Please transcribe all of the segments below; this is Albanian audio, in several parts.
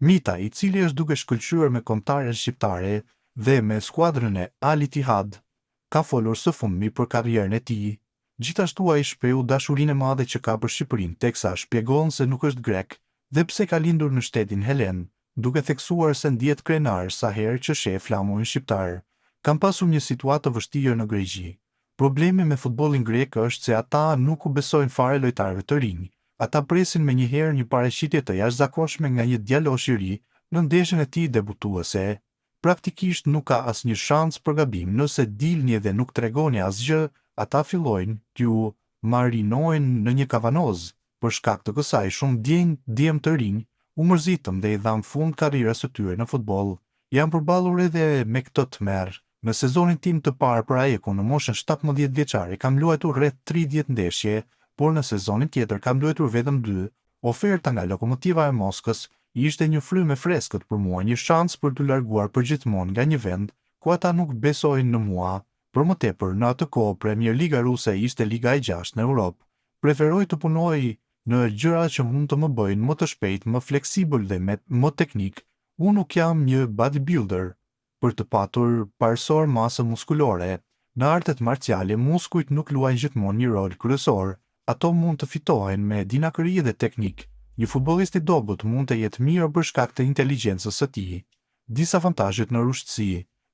Mita, i cili është duke shkëlqyer me kombëtaren shqiptare dhe me skuadrën e Al Ittihad, ka folur së fundmi për karrierën e tij. Gjithashtu ai shprehu dashurinë e madhe që ka për Shqipërinë, teksa shpjegon se nuk është grek dhe pse ka lindur në shtetin helen, duke theksuar se ndihet krenar sa herë që sheh flamurin shqiptar. Kam pasur një situatë të vështirë në Greqi. Problemi me futbollin grek është se ata nuk u besojnë fare lojtarëve të rinj. Ata presin me njëherë një paraqitje të jashtëzakonshme nga një djalosh i ri në ndeshjen e tij debutuese. Praktikisht nuk ka asnjë shans për gabim. Nëse dilni dhe nuk tregoni asgjë, ata fillojnë t'ju marinojnë në një kavanoz. Për shkak të kësaj, shumë djem të rinj u mërzitëm dhe i dham fund karrierës së tyre në futboll. Jam përballur edhe me këtë tmerr. Në sezonin tim të parë për AEK në moshën 17 vjeçare kam luajtur rreth 30 ndeshje, por në sezonin tjetër kam luajtur vetëm 2. Oferta nga Lokomotiva e Moskës ishte një frymë e freskët për mua, një shans për të larguar përgjithmonë nga një vend ku ata nuk besojnë në mua. Për më tepër, në atë kohë Premier Liga ruse ishte liga e 6 në Europë. Preferoj të punoj në gjëra që mund të më bëjnë më të shpejt, më fleksibël dhe më teknik. Unë nuk jam një bodybuilder për të patur parsor masë muskulore. Në artet marciale, muskujt nuk luajnë gjithmonë një rol kryesor. Ato mund të fitohen me dinakëri dhe teknik. Një futbollist i dobët mund të jetë mirë për shkak të inteligjencës së tij. Disa avantazhet në rushtësi.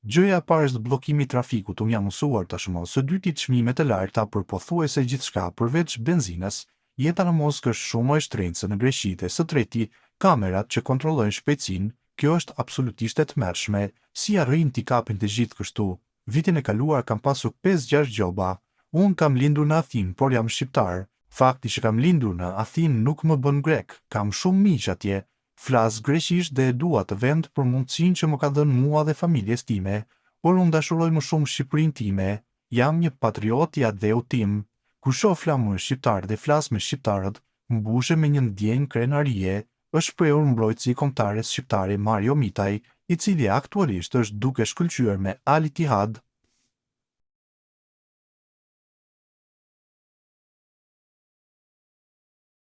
Gjëja e parë është bllokimi i trafikut. Unë jam mësuar tashmë. Së dyti, çmimet e larta për pothuajse gjithçka përveç benzinës. Jeta në Moskë është shumë më e shtrenjtë në Greqi. Së treti, kamerat që kontrollojnë shpejtësinë. Kjo është absolutisht e tmerrshme. Si arrin t'i kapin të gjithë kështu? Vitin e kaluar kam pasur 5-6 gjoba. Unë kam lindur në Athinë, por jam shqiptar. Fakti që kam lindur në Athinë nuk më bën grek. Kam shumë miq atje. Flas greqisht dhe e dua të vend për mundësinë që më ka dhënë mua dhe familjes time, por unë dashuroj më shumë Shqipërinë time. Jam një patriot i atdheut tim. Kur shoh flamurin shqiptar dhe flas me shqiptarët, mbushem me një ndjenjë krenarie. Është shprehur mbrojtësi i kombëtares shqiptare Mario Mitaj, i cili aktualisht është duke shkëlqyer me Al Ittihad.